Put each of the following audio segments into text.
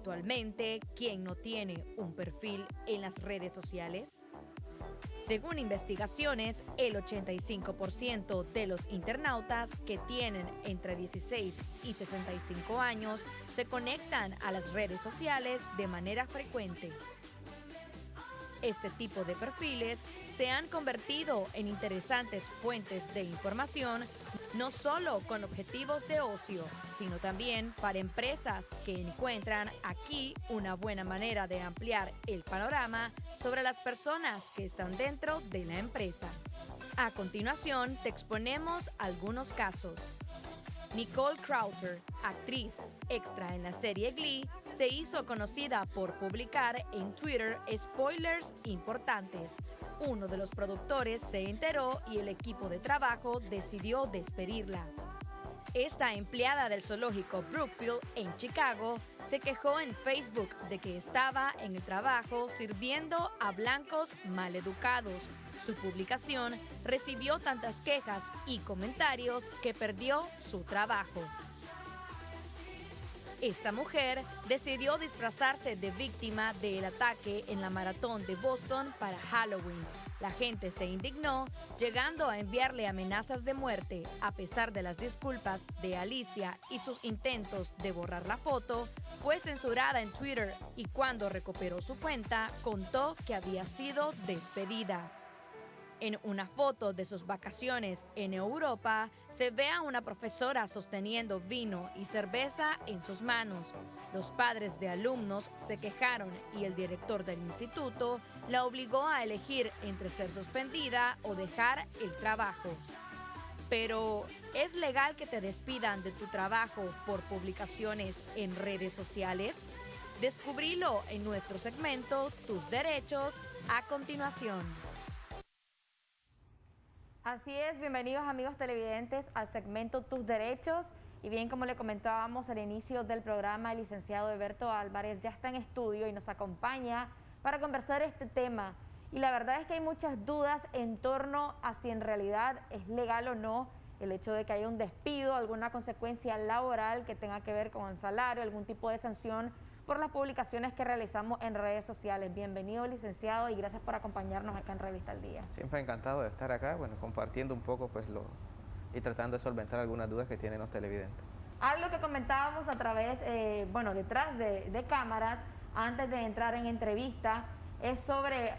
Actualmente, ¿quién no tiene un perfil en las redes sociales? Según investigaciones, el 85% de los internautas que tienen entre 16 y 65 años se conectan a las redes sociales de manera frecuente. Este tipo de perfiles se han convertido en interesantes fuentes de información, no solo con objetivos de ocio, sino también para empresas que encuentran aquí una buena manera de ampliar el panorama sobre las personas que están dentro de la empresa. A continuación, te exponemos algunos casos. Nicole Crowther, actriz extra en la serie Glee, se hizo conocida por publicar en Twitter spoilers importantes. Uno de los productores se enteró y el equipo de trabajo decidió despedirla. Esta empleada del zoológico Brookfield en Chicago se quejó en Facebook de que estaba en el trabajo sirviendo a blancos maleducados. Su publicación recibió tantas quejas y comentarios que perdió su trabajo. Esta mujer decidió disfrazarse de víctima del ataque en la maratón de Boston para Halloween. La gente se indignó, llegando a enviarle amenazas de muerte. A pesar de las disculpas de Alicia y sus intentos de borrar la foto, fue censurada en Twitter y cuando recuperó su cuenta, contó que había sido despedida. En una foto de sus vacaciones en Europa, se ve a una profesora sosteniendo vino y cerveza en sus manos. Los padres de alumnos se quejaron y el director del instituto la obligó a elegir entre ser suspendida o dejar el trabajo. Pero, ¿es legal que te despidan de tu trabajo por publicaciones en redes sociales? Descubrilo en nuestro segmento Tus Derechos a continuación. Así es, bienvenidos amigos televidentes al segmento Tus Derechos. Y bien, como le comentábamos al inicio del programa, el licenciado Eberto Álvarez ya está en estudio y nos acompaña para conversar este tema. Y la verdad es que hay muchas dudas en torno a si en realidad es legal o no el hecho de que haya un despido, alguna consecuencia laboral que tenga que ver con el salario, algún tipo de sanción por las publicaciones que realizamos en redes sociales. Bienvenido, licenciado, y gracias por acompañarnos acá en Revista al Día. Siempre encantado de estar acá, bueno, compartiendo un poco y tratando de solventar algunas dudas que tienen los televidentes. Algo que comentábamos a través, detrás de cámaras, antes de entrar en entrevista, es sobre,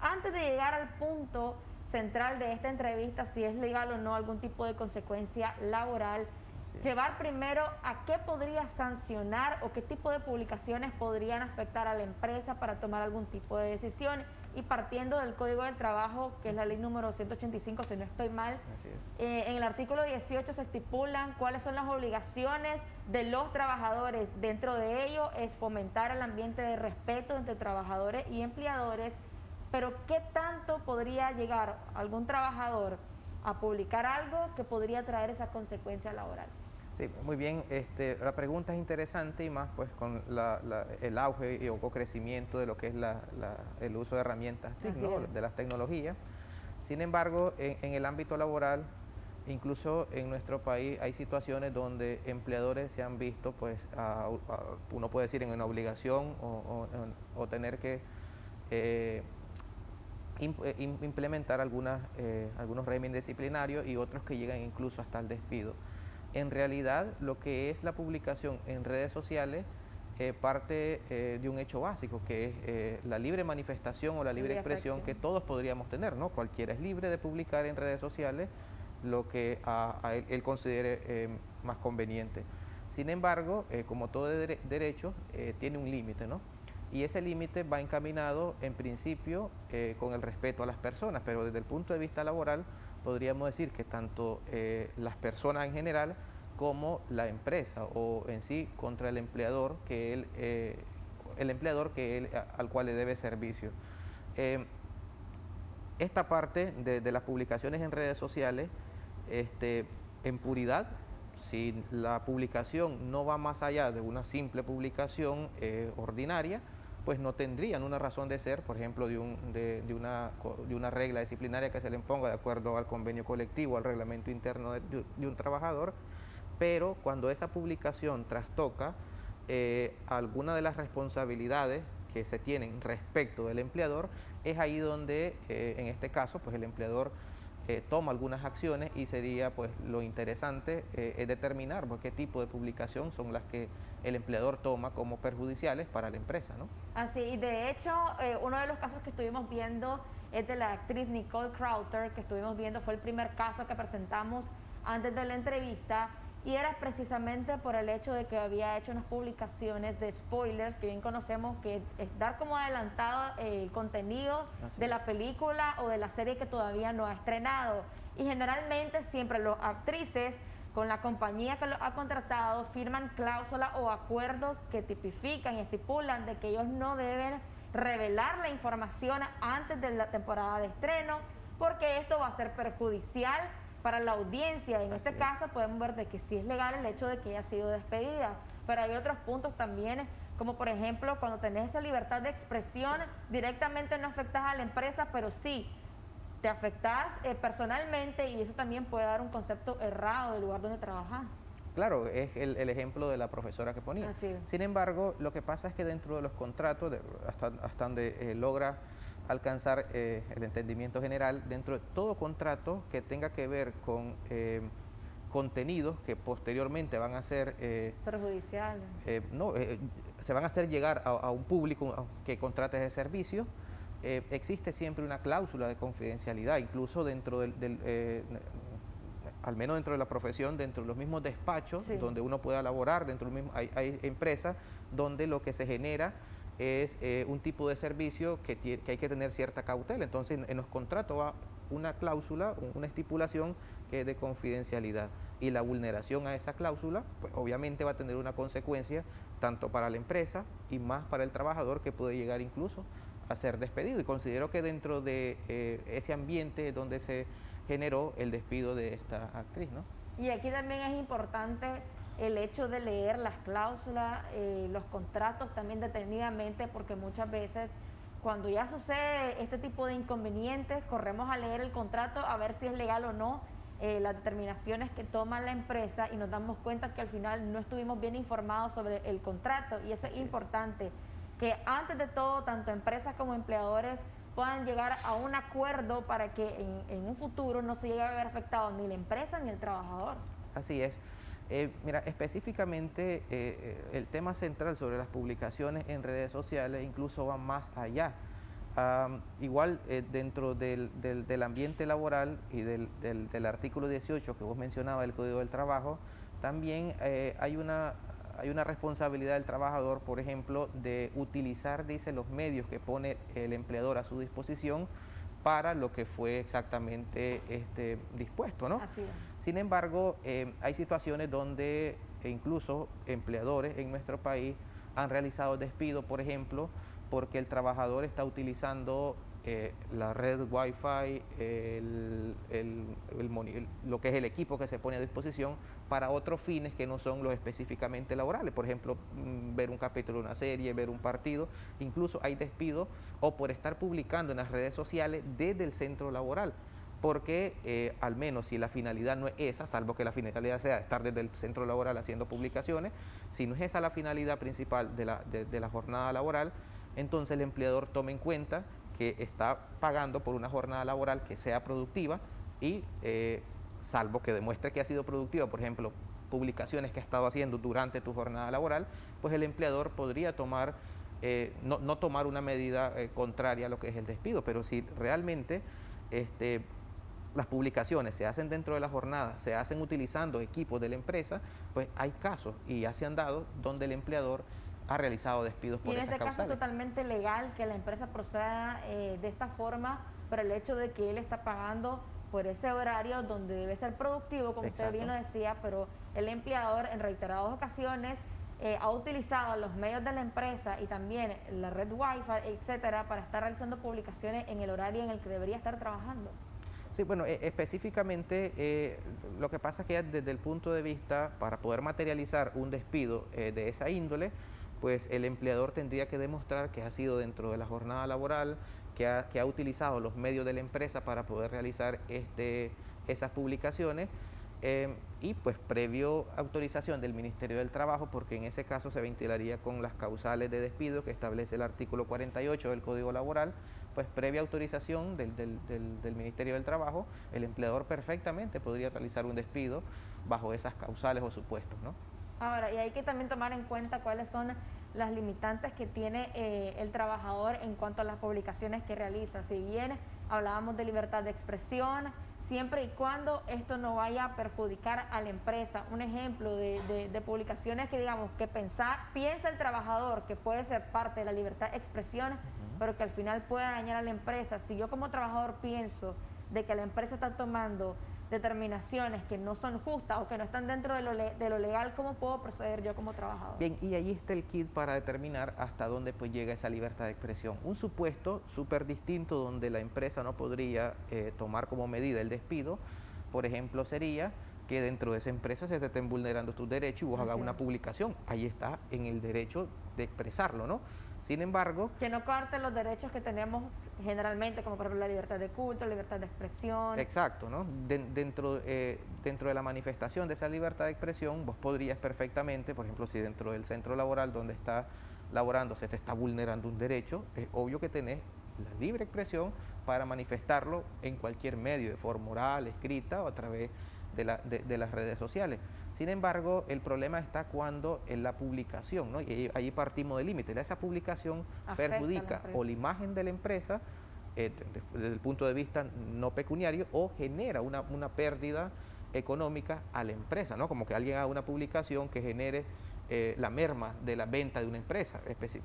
antes de llegar al punto central de esta entrevista, si es legal o no algún tipo de consecuencia laboral, llevar primero a qué podría sancionar o qué tipo de publicaciones podrían afectar a la empresa para tomar algún tipo de decisión. Y partiendo del Código del Trabajo, que es la ley número 185, si no estoy mal, en el artículo 18 se estipulan cuáles son las obligaciones de los trabajadores. Dentro de ello es fomentar el ambiente de respeto entre trabajadores y empleadores, pero ¿qué tanto podría llegar algún trabajador a publicar algo que podría traer esa consecuencia laboral? Sí, muy bien. La pregunta es interesante y más pues con el auge o crecimiento de lo que es el uso de herramientas de las tecnologías. Sin embargo, en el ámbito laboral, incluso en nuestro país hay situaciones donde empleadores se han visto, pues, uno puede decir, en una obligación o tener que implementar algunos regímenes disciplinarios y otros que llegan incluso hasta el despido. En realidad, lo que es la publicación en redes sociales parte de un hecho básico, que es la libre manifestación o la libre expresión que todos podríamos tener, ¿no? Cualquiera es libre de publicar en redes sociales lo que a él considere más conveniente. Sin embargo, como todo derecho, tiene un límite, ¿no? Y ese límite va encaminado, en principio, con el respeto a las personas, pero desde el punto de vista laboral, podríamos decir que tanto las personas en general como la empresa o en sí contra el empleador al cual le debe servicio. Esta parte de las publicaciones en redes sociales, en puridad, si la publicación no va más allá de una simple publicación ordinaria, pues no tendrían una razón de ser, por ejemplo, de una regla disciplinaria que se le imponga de acuerdo al convenio colectivo, al reglamento interno de un trabajador, pero cuando esa publicación trastoca alguna de las responsabilidades que se tienen respecto del empleador, es ahí donde, en este caso, pues el empleador toma algunas acciones y sería pues lo interesante es determinar pues, qué tipo de publicación son las que el empleador toma como perjudiciales para la empresa, ¿no? Así, y de hecho, uno de los casos que estuvimos viendo es de la actriz Nicole Crowther, que estuvimos viendo, fue el primer caso que presentamos antes de la entrevista, y era precisamente por el hecho de que había hecho unas publicaciones de spoilers, que bien conocemos que es dar como adelantado el contenido de la película o de la serie que todavía no ha estrenado. Y generalmente siempre las actrices con la compañía que los ha contratado firman cláusulas o acuerdos que tipifican y estipulan de que ellos no deben revelar la información antes de la temporada de estreno, porque esto va a ser perjudicial para la audiencia. En este caso podemos ver de que sí es legal el hecho de que haya sido despedida, pero hay otros puntos también, como por ejemplo cuando tenés esa libertad de expresión, directamente no afectas a la empresa, pero sí te afectas personalmente, y eso también puede dar un concepto errado del lugar donde trabajas. Claro, es el ejemplo de la profesora que ponía. Sin embargo, lo que pasa es que dentro de los contratos, hasta donde logra alcanzar el entendimiento general, dentro de todo contrato que tenga que ver con contenidos que posteriormente van a ser perjudiciales. Se van a hacer llegar a un público que contrate ese servicio. Existe siempre una cláusula de confidencialidad, incluso dentro al menos dentro de la profesión, dentro de los mismos despachos, sí, donde uno pueda laborar, dentro del mismo, hay empresas donde lo que se genera es un tipo de servicio que hay que tener cierta cautela. Entonces en los contratos va una cláusula, una estipulación que es de confidencialidad, y la vulneración a esa cláusula pues obviamente va a tener una consecuencia tanto para la empresa y más para el trabajador, que puede llegar incluso a ser despedido. Y considero que dentro de ese ambiente donde se generó el despido de esta actriz, ¿no? Y aquí también es importante el hecho de leer las cláusulas, los contratos también detenidamente, porque muchas veces cuando ya sucede este tipo de inconvenientes, corremos a leer el contrato a ver si es legal o no, las determinaciones que toma la empresa, y nos damos cuenta que al final no estuvimos bien informados sobre el contrato, y eso es importante, que antes de todo, tanto empresas como empleadores puedan llegar a un acuerdo para que en un futuro no se llegue a ver afectado ni la empresa ni el trabajador. Así es. Mira, específicamente el tema central sobre las publicaciones en redes sociales incluso va más allá. Igual dentro del ambiente laboral y del artículo 18 que vos mencionabas del Código del Trabajo, también hay una responsabilidad del trabajador, por ejemplo, de utilizar, dice, los medios que pone el empleador a su disposición para lo que fue exactamente dispuesto, ¿no? Así es. Sin embargo, hay situaciones donde incluso empleadores en nuestro país han realizado despidos, por ejemplo, porque el trabajador está utilizando la red Wi-Fi, lo que es el equipo que se pone a disposición para otros fines que no son los específicamente laborales. Por ejemplo, ver un capítulo de una serie, ver un partido. Incluso hay despidos o por estar publicando en las redes sociales desde el centro laboral, porque al menos si la finalidad no es esa, salvo que la finalidad sea estar desde el centro laboral haciendo publicaciones, si no es esa la finalidad principal de la jornada laboral, entonces el empleador toma en cuenta que está pagando por una jornada laboral que sea productiva, y salvo que demuestre que ha sido productiva, por ejemplo, publicaciones que ha estado haciendo durante tu jornada laboral, pues el empleador podría tomar, no tomar una medida contraria a lo que es el despido. Pero si realmente las publicaciones se hacen dentro de la jornada, se hacen utilizando equipos de la empresa, pues hay casos, y ya se han dado, donde el empleador ha realizado despidos por esas causales. Y en este caso es totalmente legal que la empresa proceda de esta forma, por el hecho de que él está pagando por ese horario donde debe ser productivo, como usted bien lo decía, pero el empleador en reiteradas ocasiones ha utilizado los medios de la empresa y también la red Wi-Fi, etcétera, para estar realizando publicaciones en el horario en el que debería estar trabajando. Sí, bueno, específicamente lo que pasa es que desde el punto de vista, para poder materializar un despido de esa índole, pues el empleador tendría que demostrar que ha sido dentro de la jornada laboral, que ha utilizado los medios de la empresa para poder realizar esas publicaciones, Y pues previo autorización del Ministerio del Trabajo, porque en ese caso se ventilaría con las causales de despido que establece el artículo 48 del Código Laboral, pues previa autorización del Ministerio del Trabajo, el empleador perfectamente podría realizar un despido bajo esas causales o supuestos, ¿no? Ahora, y hay que también tomar en cuenta cuáles son las limitantes que tiene el trabajador en cuanto a las publicaciones que realiza. Si bien hablábamos de libertad de expresión, siempre y cuando esto no vaya a perjudicar a la empresa. Un ejemplo de publicaciones que digamos que piensa el trabajador que puede ser parte de la libertad de expresión, pero que al final pueda dañar a la empresa. Si yo como trabajador pienso de que la empresa está tomando determinaciones que no son justas o que no están dentro de lo legal, ¿cómo puedo proceder yo como trabajador? Bien, y ahí está el kit para determinar hasta dónde pues llega esa libertad de expresión. Un supuesto súper distinto donde la empresa no podría tomar como medida el despido, por ejemplo, sería que dentro de esa empresa se te estén vulnerando tus derechos y vos hagas una publicación. Ahí está en el derecho de expresarlo, ¿no? Sin embargo... Que no corten los derechos que tenemos generalmente, como por ejemplo la libertad de culto, la libertad de expresión. Exacto, ¿no? Dentro de la manifestación de esa libertad de expresión, vos podrías perfectamente, por ejemplo, si dentro del centro laboral donde está laborando se te está vulnerando un derecho, es obvio que tenés la libre expresión para manifestarlo en cualquier medio, de forma oral, escrita o a través de las redes sociales. Sin embargo, el problema está cuando en la publicación, ¿no? Y ahí partimos del límite. Esa publicación perjudica o la imagen de la empresa desde el punto de vista no pecuniario o genera una pérdida económica a la empresa, ¿no? Como que alguien haga una publicación que genere la merma de la venta de una empresa,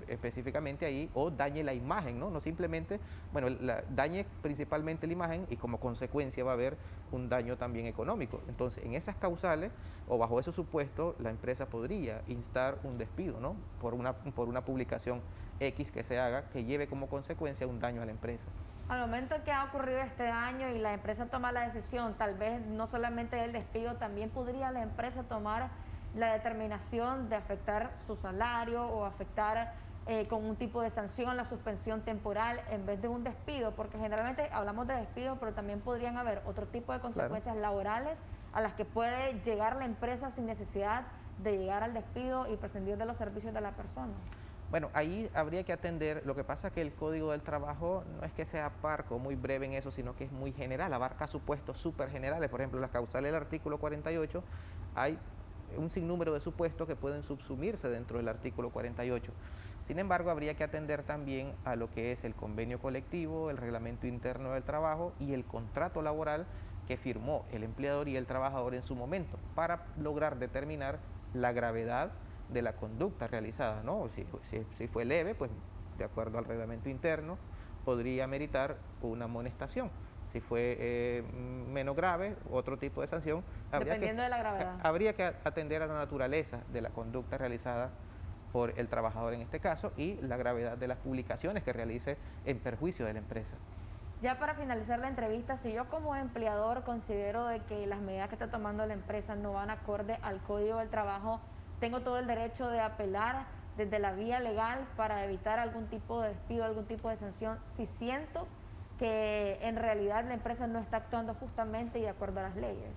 específicamente ahí, o dañe la imagen, ¿no? No simplemente, bueno, dañe principalmente la imagen y como consecuencia va a haber un daño también económico. Entonces, en esas causales o bajo esos supuestos, la empresa podría instar un despido, ¿no? Por una publicación X que se haga, que lleve como consecuencia un daño a la empresa. Al momento que ha ocurrido este daño y la empresa toma la decisión, tal vez no solamente el despido, también podría la empresa tomar la determinación de afectar su salario o afectar con un tipo de sanción la suspensión temporal en vez de un despido, porque generalmente hablamos de despido, pero también podrían haber otro tipo de consecuencias laborales a las que puede llegar la empresa sin necesidad de llegar al despido y prescindir de los servicios de la persona. Bueno, ahí habría que atender, lo que pasa es que el Código del Trabajo no es que sea parco, muy breve en eso, sino que es muy general, abarca supuestos súper generales. Por ejemplo, las causales del artículo 48, hay un sinnúmero de supuestos que pueden subsumirse dentro del artículo 48. Sin embargo, habría que atender también a lo que es el convenio colectivo, el reglamento interno del trabajo y el contrato laboral que firmó el empleador y el trabajador en su momento, para lograr determinar la gravedad de la conducta realizada, ¿no? Si fue leve, pues de acuerdo al reglamento interno, podría meritar una amonestación. Si fue menos grave, otro tipo de sanción. Dependiendo de la gravedad. Habría que atender a la naturaleza de la conducta realizada por el trabajador en este caso y la gravedad de las publicaciones que realice en perjuicio de la empresa. Ya para finalizar la entrevista, si yo como empleador considero de que las medidas que está tomando la empresa no van acorde al Código del Trabajo, tengo todo el derecho de apelar desde la vía legal para evitar algún tipo de despido, algún tipo de sanción, si siento que en realidad la empresa no está actuando justamente y de acuerdo a las leyes.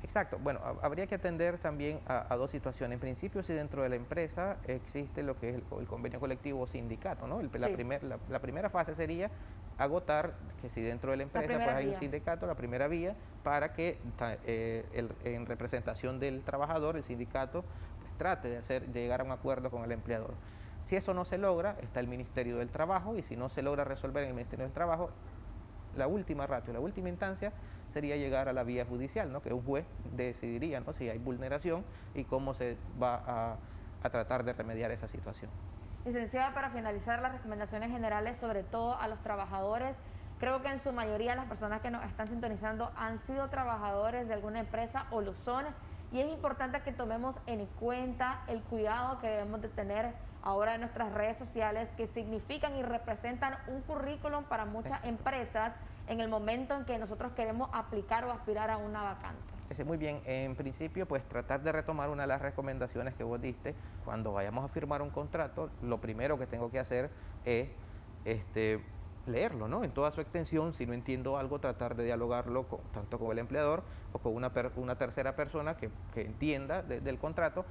Exacto. Bueno, habría que atender también a dos situaciones. En principio, si dentro de la empresa existe lo que es el convenio colectivo o sindicato, ¿no? La primera fase sería agotar que si dentro de la empresa pues hay un sindicato, la primera vía, para que en representación del trabajador, el sindicato, pues trate de llegar a un acuerdo con el empleador. Si eso no se logra, está el Ministerio del Trabajo, y si no se logra resolver en el Ministerio del Trabajo, la última ratio, la última instancia sería llegar a la vía judicial, ¿no? Que un juez decidiría, ¿no?, si hay vulneración y cómo se va a tratar de remediar esa situación. Licenciada, para finalizar, las recomendaciones generales, sobre todo a los trabajadores, creo que en su mayoría las personas que nos están sintonizando han sido trabajadores de alguna empresa o lo son, y es importante que tomemos en cuenta el cuidado que debemos de tener ahora en nuestras redes sociales, que significan y representan un currículum para muchas empresas en el momento en que nosotros queremos aplicar o aspirar a una vacante. Muy bien, en principio pues tratar de retomar una de las recomendaciones que vos diste. Cuando vayamos a firmar un contrato, lo primero que tengo que hacer es leerlo, ¿no? En toda su extensión, si no entiendo algo, tratar de dialogarlo tanto con el empleador o con una tercera persona que entienda del contrato,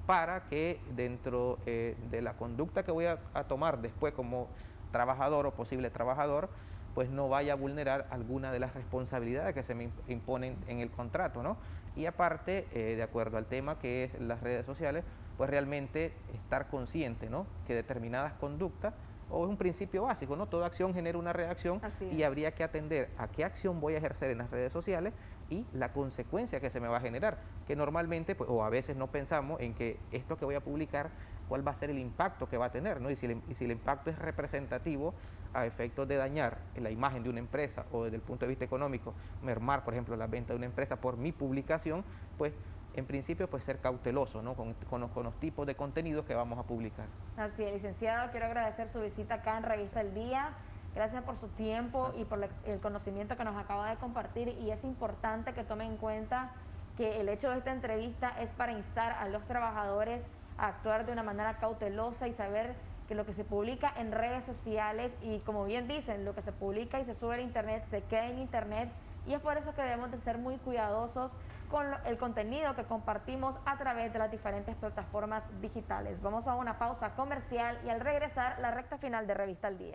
para que dentro de la conducta que voy a tomar después como trabajador o posible trabajador, pues no vaya a vulnerar alguna de las responsabilidades que se me imponen en el contrato, ¿no? Y aparte, de acuerdo al tema que es las redes sociales, pues realmente estar consciente, ¿no? Que determinadas conductas, o es un principio básico, ¿no? Toda acción genera una reacción y habría que atender a qué acción voy a ejercer en las redes sociales y la consecuencia que se me va a generar, que normalmente, pues, o a veces no pensamos en que esto que voy a publicar, cuál va a ser el impacto que va a tener, ¿no? Y si el impacto es representativo a efectos de dañar la imagen de una empresa o desde el punto de vista económico, mermar, por ejemplo, la venta de una empresa por mi publicación, pues en principio pues ser cauteloso, ¿no? con los tipos de contenidos que vamos a publicar. Así es, licenciado, quiero agradecer su visita acá en Revista El Día. Gracias por su tiempo y por el conocimiento que nos acaba de compartir, y es importante que tome en cuenta que el hecho de esta entrevista es para instar a los trabajadores a actuar de una manera cautelosa y saber que lo que se publica en redes sociales, y como bien dicen, lo que se publica y se sube a internet se queda en internet, y es por eso que debemos de ser muy cuidadosos con el contenido que compartimos a través de las diferentes plataformas digitales. Vamos a una pausa comercial y al regresar la recta final de Revista al Día.